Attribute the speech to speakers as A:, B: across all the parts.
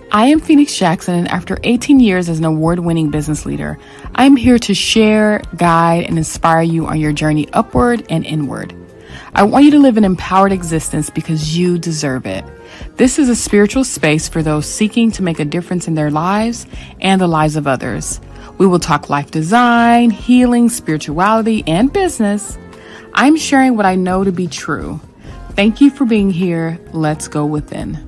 A: I am Phoenix Jackson, and after 18 years as an award-winning business leader, I'm here to share, guide, and inspire you on your journey upward and inward. I want you to live an empowered existence because you deserve it. This is a spiritual space for those seeking to make a difference in their lives and the lives of others. We will talk life design, healing, spirituality, and business. I'm sharing what I know to be true. Thank you for being here. Let's go within.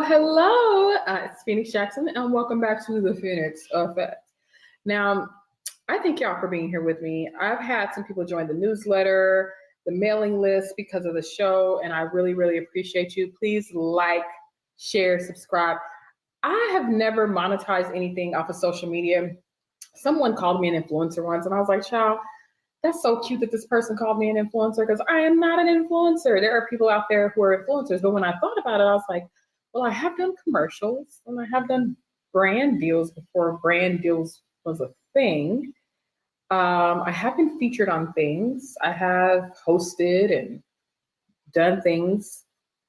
B: Hello. It's Phoenix Jackson, and welcome back to the Phoenix Effect. Now, I thank y'all for being here with me. I've had some people join the newsletter, the mailing list because of the show, and I really appreciate you. Please like, share, subscribe. I have never monetized anything off of social media. Someone called me an influencer once, and I was like, child, that's so cute that this person called me an influencer because I am not an influencer. There are people out there who are influencers. But when I thought about it, I was like, well, I have done commercials and I have done brand deals before brand deals was a thing. I have been featured on things. I have hosted and done things.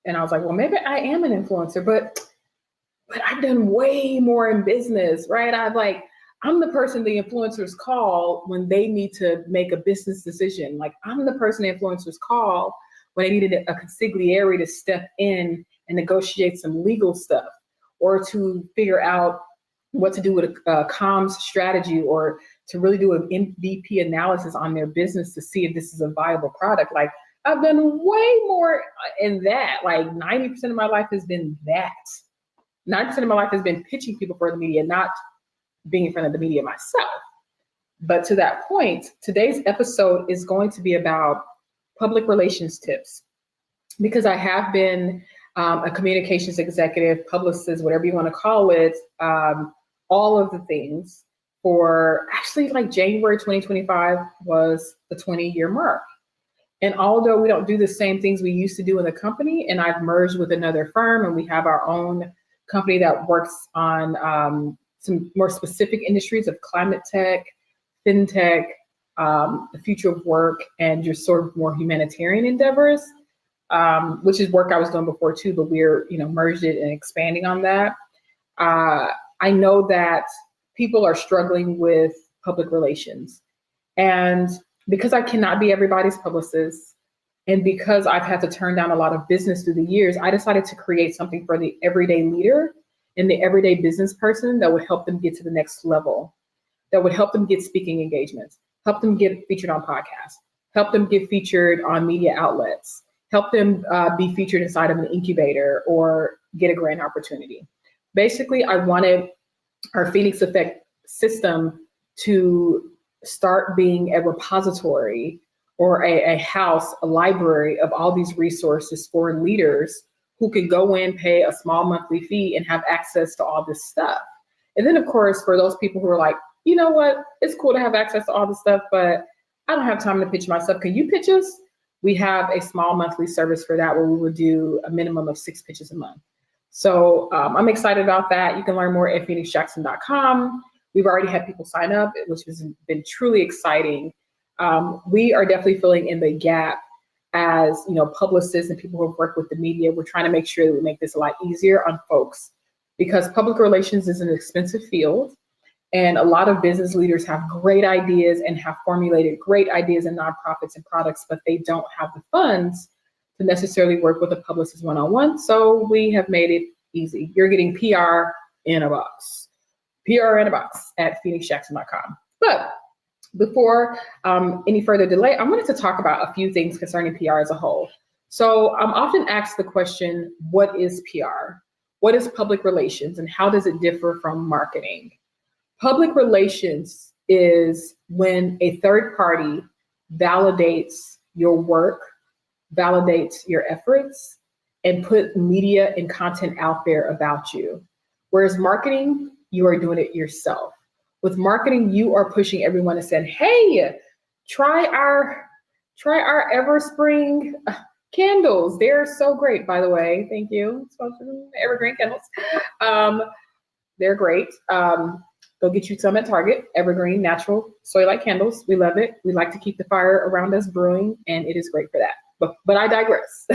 B: And I was like, well, maybe I am an influencer, but I've done way more in business, right? I'm the person the influencers call when they need to make a business decision. Like, I'm the person the influencers call when they needed a consigliere to step in and negotiate some legal stuff, or to figure out what to do with a comms strategy, or to really do an MVP analysis on their business to see if this is a viable product. Like, I've done way more in that. Like 90% of my life has been that. 90% of my life has been pitching people for the media, not being in front of the media myself. But to that point, today's episode is going to be about public relations tips, because I have been a communications executive, publicist, whatever you want to call it, all of the things for actually, like, January 2025 was the 20-year mark. And although we don't do the same things we used to do in the company, and I've merged with another firm and we have our own company that works on some more specific industries of climate tech, fintech, the future of work, and just sort of more humanitarian endeavors, which is work I was doing before too, but we're, merged it and expanding on that. I know that people are struggling with public relations. And because I cannot be everybody's publicist, and because I've had to turn down a lot of business through the years, I decided to create something for the everyday leader and the everyday business person that would help them get to the next level, that would help them get speaking engagements, help them get featured on podcasts, help them get featured on media outlets, help them be featured inside of an incubator or get a grant opportunity. Basically, I wanted our Phoenix Effect system to start being a repository or a house, a library of all these resources for leaders who can go in, pay a small monthly fee, and have access to all this stuff. And then, of course, for those people who are like, you know what, it's cool to have access to all this stuff, but I don't have time to pitch myself. Can you pitch us? We have a small monthly service for that, where we would do a minimum of 6 pitches a month. So I'm excited about that. You can learn more at phoenixjackson.com. We've already had people sign up, which has been truly exciting. We are definitely filling in the gap as, publicists and people who have worked with the media. We're trying to make sure that we make this a lot easier on folks, because public relations is an expensive field. And a lot of business leaders have great ideas and have formulated great ideas in nonprofits and products, but they don't have the funds to necessarily work with a publicist one-on-one. So we have made it easy. You're getting PR in a box. PR in a box at phoenixjackson.com. But before any further delay, I wanted to talk about a few things concerning PR as a whole. So I'm often asked the question, what is PR? What is public relations, and how does it differ from marketing? Public relations is when a third party validates your work, validates your efforts, and put media and content out there about you. Whereas marketing, you are doing it yourself. With marketing, you are pushing everyone and saying, hey, try our Everspring candles. They're so great, by the way. Thank you. Evergreen candles. They're great. Go get you some at Target, evergreen, natural, soy-like candles. We love it. We like to keep the fire around us brewing, and it is great for that. But I digress.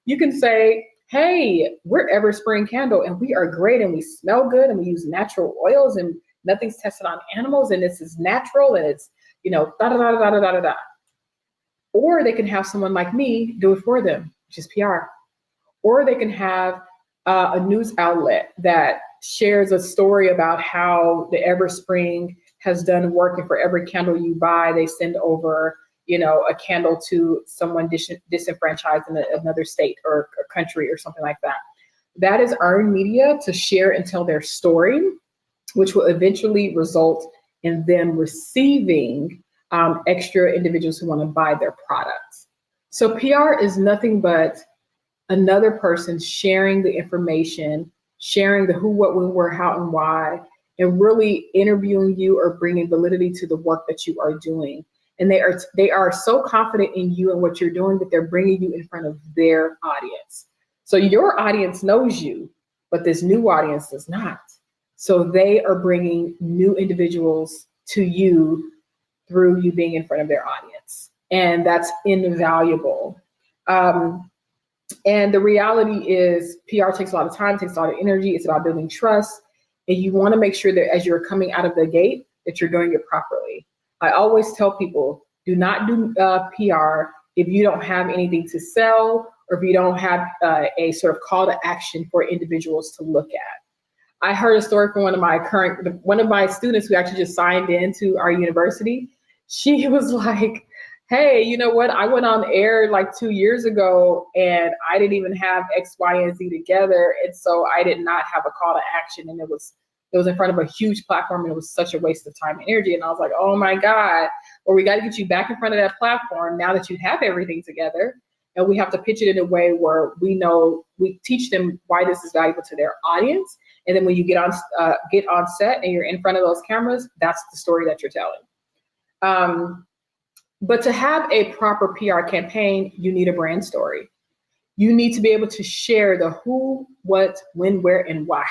B: You can say, hey, we're Everspring Candle, and we are great, and we smell good, and we use natural oils, and nothing's tested on animals, and this is natural, and it's, da da da da da da da. Or they can have someone like me do it for them, which is PR. Or they can have a news outlet that shares a story about how the Everspring has done work, and for every candle you buy, they send over, a candle to someone disenfranchised in another state or country or something like that. That is earned media to share and tell their story, which will eventually result in them receiving extra individuals who want to buy their products. So PR is nothing but another person sharing the information, sharing the who, what, when, where, how, and why, and really interviewing you or bringing validity to the work that you are doing. And they are so confident in you and what you're doing that they're bringing you in front of their audience. So your audience knows you, but this new audience does not. So they are bringing new individuals to you through you being in front of their audience. And that's invaluable. And the reality is PR takes a lot of time, takes a lot of energy. It's about building trust. And you want to make sure that as you're coming out of the gate, that you're doing it properly. I always tell people, do not do PR if you don't have anything to sell, or if you don't have a sort of call to action for individuals to look at. I heard a story from one of my students who actually just signed into our university. She was like, hey, you know what? I went on air like 2 years ago and I didn't even have X, Y, and Z together. And so I did not have a call to action. And it was in front of a huge platform, and it was such a waste of time and energy. And I was like, oh my God, well, we got to get you back in front of that platform now that you have everything together. And we have to pitch it in a way where we teach them why this is valuable to their audience. And then when you get on set and you're in front of those cameras, that's the story that you're telling. But to have a proper PR campaign, you need a brand story. You need to be able to share the who, what, when, where, and why.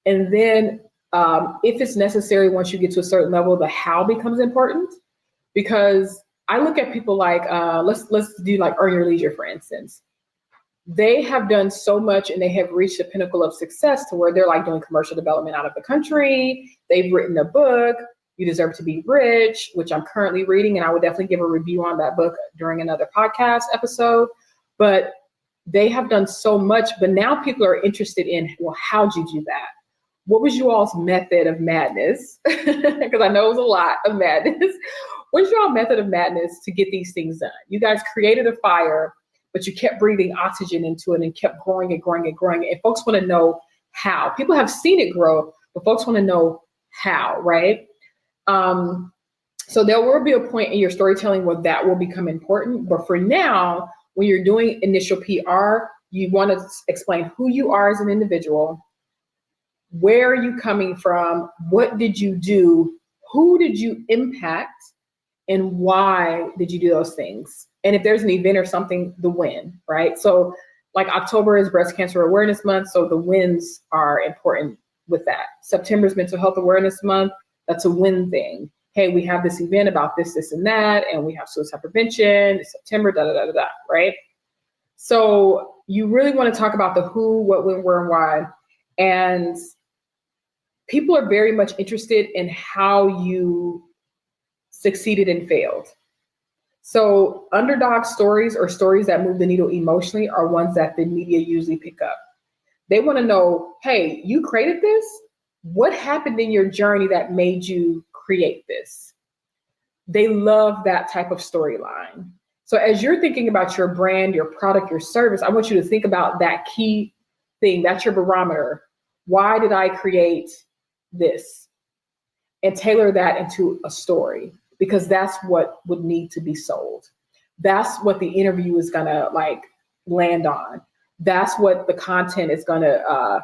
B: And then if it's necessary, once you get to a certain level, the how becomes important. Because I look at people like, let's do like Earn Your Leisure, for instance. They have done so much and they have reached the pinnacle of success to where they're like doing commercial development out of the country. They've written a book, You Deserve to Be Rich, which I'm currently reading, and I would definitely give a review on that book during another podcast episode. But they have done so much, but now people are interested in, well, how'd you do that? What was you all's method of madness? Because I know it was a lot of madness. What's your method of madness to get these things done? You guys created a fire, but you kept breathing oxygen into it and kept growing and growing and growing. And folks want to know how. People have seen it grow, but folks want to know how, right? So there will be a point in your storytelling where that will become important. But for now, when you're doing initial PR, you want to explain who you are as an individual. Where are you coming from? What did you do? Who did you impact? And why did you do those things? And if there's an event or something, the win, right? So like October is Breast Cancer Awareness Month. So the wins are important with that. September is Mental Health Awareness Month. That's a win thing. Hey, we have this event about this, this, and that, and we have suicide prevention in September, right? So you really want to talk about the who, what, when, where, and why. And people are very much interested in how you succeeded and failed. So underdog stories or stories that move the needle emotionally are ones that the media usually pick up. They want to know, hey, you created this? What happened in your journey that made you create this? They love that type of storyline. So as you're thinking about your brand, your product, your service, I want you to think about that key thing. That's your barometer. Why did I create this? And tailor that into a story, because that's what would need to be sold. That's what the interview is gonna like land on. That's what the content is gonna,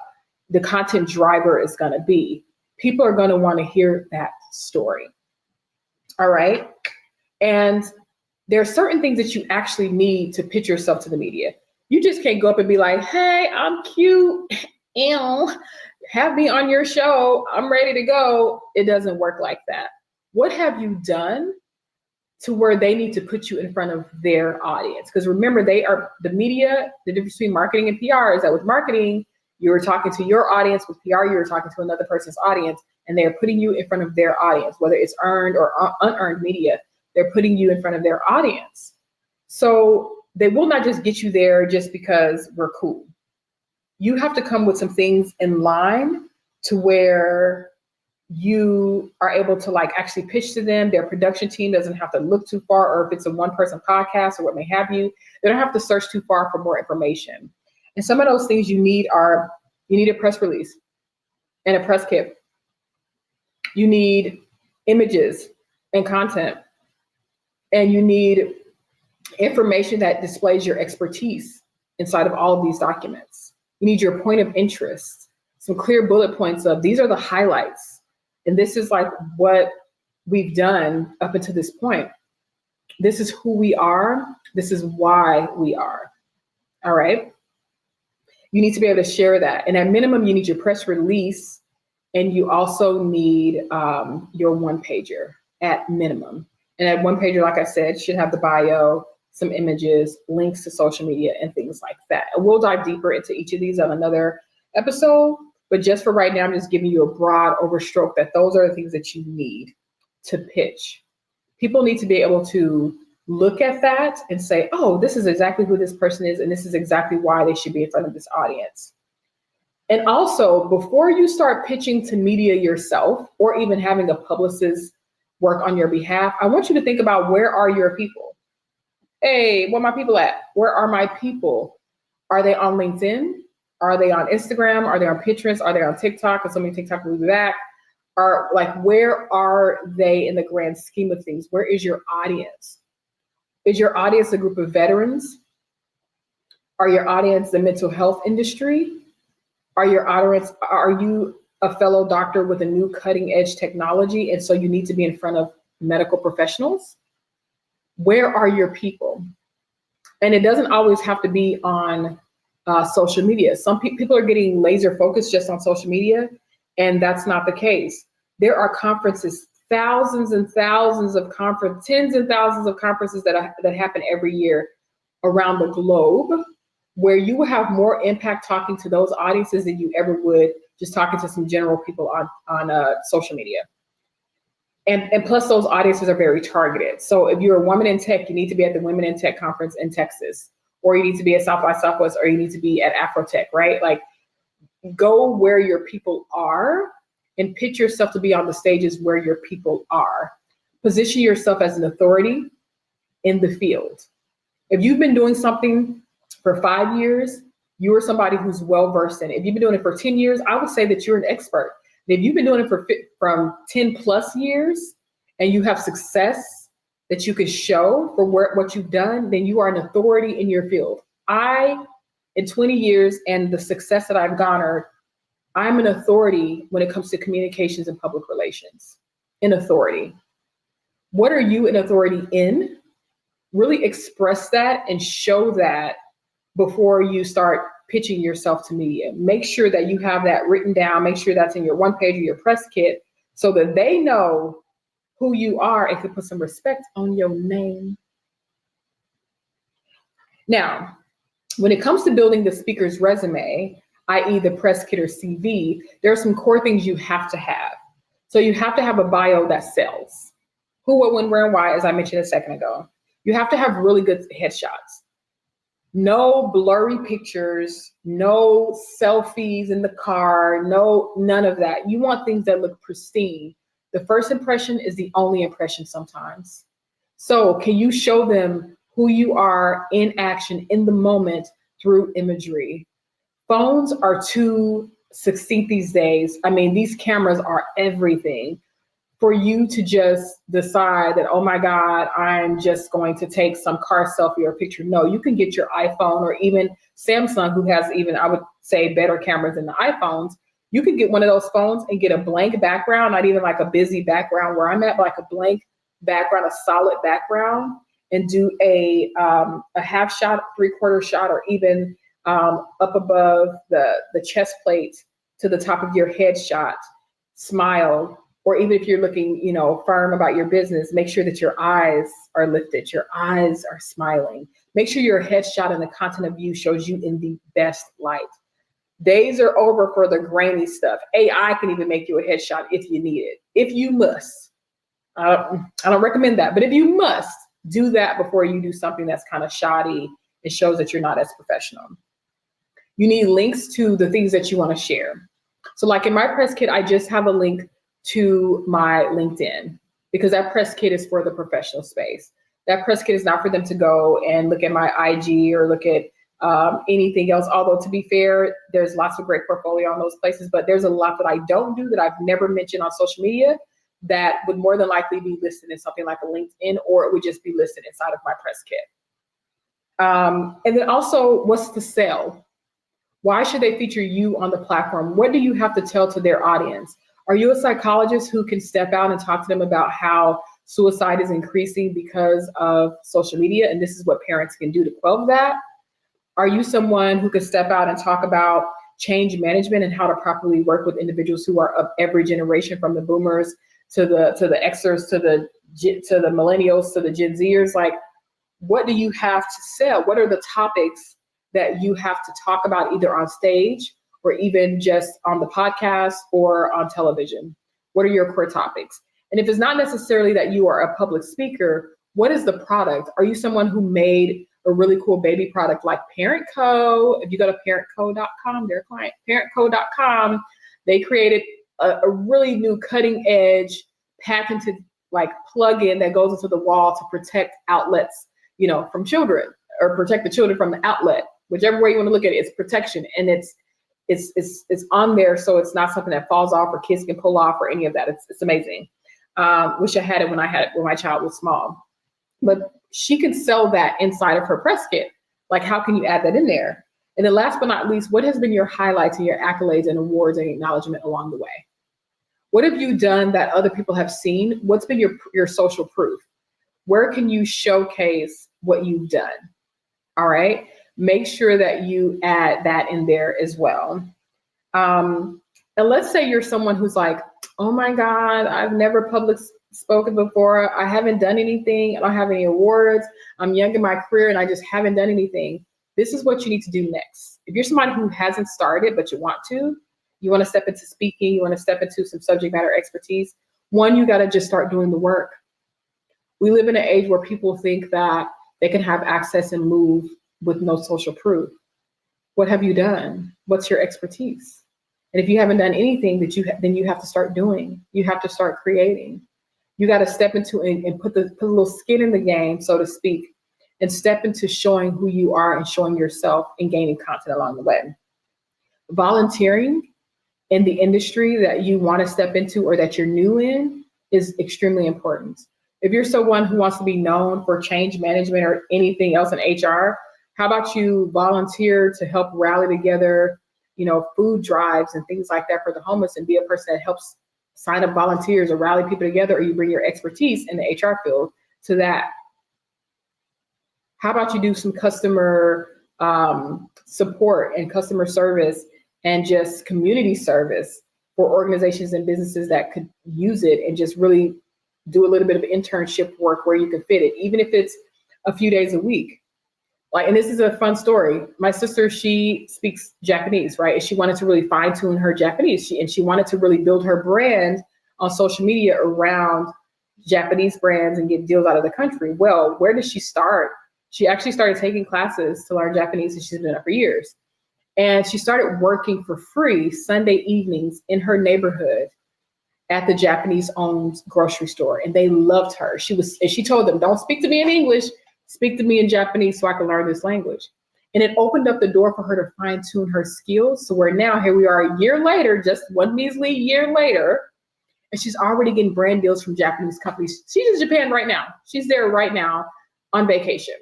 B: the content driver is gonna be. People are gonna wanna hear that story. All right. And there are certain things that you actually need to pitch yourself to the media. You just can't go up and be like, hey, I'm cute. Ew. have me on your show, I'm ready to go. It doesn't work like that. What have you done to where they need to put you in front of their audience? Because remember, they are the media. The difference between marketing and PR is that with marketing, you were talking to your audience. With PR, you were talking to another person's audience, and they're putting you in front of their audience, whether it's earned or unearned media. They're putting you in front of their audience. So they will not just get you there just because we're cool. You have to come with some things in line to where you are able to like actually pitch to them. Their production team doesn't have to look too far, or if it's a one-person podcast or what may have you, they don't have to search too far for more information. And some of those things you need are, you need a press release and a press kit. You need images and content, and you need information that displays your expertise inside of all of these documents. You need your point of interest, some clear bullet points of these are the highlights. And this is like what we've done up until this point. This is who we are. This is why we are. All right. You need to be able to share that. And at minimum, you need your press release, and you also need your one pager at minimum. And at one pager, like I said, should have the bio, some images, links to social media, and things like that. And we'll dive deeper into each of these on another episode. But just for right now, I'm just giving you a broad overstroke that those are the things that you need to pitch. People need to be able to look at that and say, oh, this is exactly who this person is, and this is exactly why they should be in front of this audience. And also, before you start pitching to media yourself, or even having a publicist work on your behalf, I want you to think about, where are your people? Hey, where are my people at? Where are my people? Are they on LinkedIn? Are they on Instagram? Are they on Pinterest? Are they on TikTok? Because so many TikTok will be back. Are like, where are they in the grand scheme of things? Where is your audience? Is your audience a group of veterans? Are your audience the mental health industry? Are you a fellow doctor with a new cutting edge technology, and so you need to be in front of medical professionals? Where are your people? And it doesn't always have to be on social media. Some people are getting laser focused just on social media, and that's not the case. There are conferences, thousands and thousands of conferences, tens and thousands of conferences that happen every year around the globe, where you will have more impact talking to those audiences than you ever would just talking to some general people on social media. And plus, those audiences are very targeted. So if you're a woman in tech, you need to be at the Women in Tech conference in Texas, or you need to be at South by Southwest, or you need to be at Afrotech, right? Like, go where your people are and pitch yourself to be on the stages where your people are. Position yourself as an authority in the field. If you've been doing something for 5 years, you are somebody who's well-versed in it. If you've been doing it for 10 years, I would say that you're an expert. If you've been doing it from 10 plus years and you have success that you can show for what you've done, then you are an authority in your field. In 20 years and the success that I've garnered, I'm an authority when it comes to communications and public relations. An authority. What are you an authority in? Really express that and show that before you start pitching yourself to media. Make sure that you have that written down. Make sure that's in your one page or your press kit so that they know who you are and can put some respect on your name. Now, when it comes to building the speaker's resume, i.e. the press kit or CV, there are some core things you have to have. So you have to have a bio that sells. Who, what, when, where, and why, as I mentioned a second ago. You have to have really good headshots. No blurry pictures, no selfies in the car, none of that. You want things that look pristine. The first impression is the only impression sometimes. So can you show them who you are in action, in the moment, through imagery? Phones are too succinct these days. I mean, these cameras are everything. For you to just decide that, oh my God, I'm just going to take some car selfie or picture. No, you can get your iPhone, or even Samsung, who has even, I would say, better cameras than the iPhones. You could get one of those phones and get a blank background, not even like a busy background where I'm at, but like a blank background, a solid background, and do a half shot, 3/4 shot, or even up above the chest plate to the top of your headshot, smile, or even if you're looking, firm about your business, make sure that your eyes are lifted, your eyes are smiling. Make sure your headshot and the content of you shows you in the best light. Days are over for the grainy stuff. AI can even make you a headshot if you need it, if you must. I don't recommend that, but if you must, do that before you do something that's kind of shoddy. It shows that you're not as professional. You need links to the things that you want to share. So like in my press kit, I just have a link to my LinkedIn because that press kit is for the professional space. That press kit is not for them to go and look at my IG or look at anything else. Although to be fair, there's lots of great portfolio on those places, but there's a lot that I don't do that I've never mentioned on social media that would more than likely be listed in something like a LinkedIn, or it would just be listed inside of my press kit. And then also, what's the sell? Why should they feature you on the platform? What do you have to tell to their audience? Are you a psychologist who can step out and talk to them about how suicide is increasing because of social media? And this is what parents can do to quell that. Are you someone who can step out and talk about change management and how to properly work with individuals who are of every generation, from the boomers to the Xers to the millennials to the Gen Zers? Like, what do you have to sell? What are the topics that you have to talk about either on stage or even just on the podcast or on television? What are your core topics? And if it's not necessarily that you are a public speaker, what is the product? Are you someone who made a really cool baby product like Parent Co? If you go to parentco.com, their client, parentco.com, they created a really new cutting edge patented like plug-in that goes into the wall to protect outlets, from children, or protect the children from the outlet. Whichever way you want to look at it, it's protection, and it's on there, so it's not something that falls off or kids can pull off or any of that. It's amazing. Wish I had it when my child was small. But she can sell that inside of her press kit. Like, how can you add that in there? And then last but not least, what has been your highlights and your accolades and awards and acknowledgement along the way? What have you done that other people have seen? What's been your social proof? Where can you showcase what you've done? All right. Make sure that you add that in there as well. And let's say you're someone who's like, oh my God, I've never public spoken before. I haven't done anything. I don't have any awards. I'm young in my career and I just haven't done anything. This is what you need to do next. If you're somebody who hasn't started, but you want to step into speaking, you want to step into some subject matter expertise, one, you got to just start doing the work. We live in an age where people think that they can have access and move with no social proof. What have you done? What's your expertise? And if you haven't done anything, then you have to start doing. You have to start creating. You got to step into and put a little skin in the game, so to speak, and step into showing who you are and showing yourself and gaining content along the way. Volunteering in the industry that you want to step into or that you're new in is extremely important. If you're someone who wants to be known for change management or anything else in HR, how about you volunteer to help rally together, food drives and things like that for the homeless, and be a person that helps sign up volunteers or rally people together, or you bring your expertise in the HR field to that. How about you do some customer support and customer service and just community service for organizations and businesses that could use it, and just really do a little bit of internship work where you can fit it, even if it's a few days a week. Like, and this is a fun story. My sister, she speaks Japanese, right? And she wanted to really fine tune her Japanese. She wanted to really build her brand on social media around Japanese brands and get deals out of the country. Well, where did she start? She actually started taking classes to learn Japanese, and she's been doing it for years. And she started working for free Sunday evenings in her neighborhood at the Japanese-owned grocery store, and they loved her. She told them, "Don't speak to me in English, speak to me in Japanese so I can learn this language." And it opened up the door for her to fine-tune her skills. So where now, here we are a year later, just one measly year later, and she's already getting brand deals from Japanese companies. She's in Japan right now. She's there right now on vacation,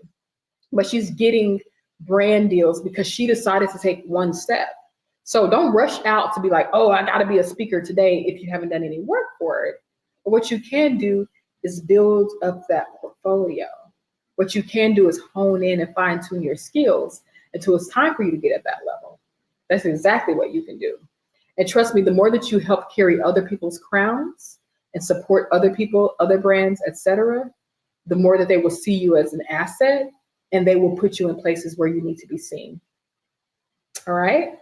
B: but she's getting brand deals because she decided to take one step. So don't rush out to be like, oh, I got to be a speaker today if you haven't done any work for it. But what you can do is build up that portfolio. What you can do is hone in and fine tune your skills until it's time for you to get at that level. That's exactly what you can do. And trust me, the more that you help carry other people's crowns and support other people, other brands, etc., the more that they will see you as an asset and they will put you in places where you need to be seen. All right.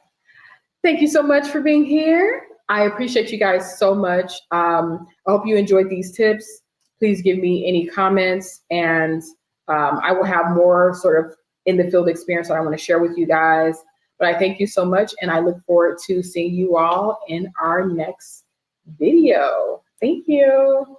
B: Thank you so much for being here. I appreciate you guys so much. I hope you enjoyed these tips. Please give me any comments, and I will have more sort of in the field experience that I want to share with you guys. But I thank you so much, and I look forward to seeing you all in our next video. Thank you.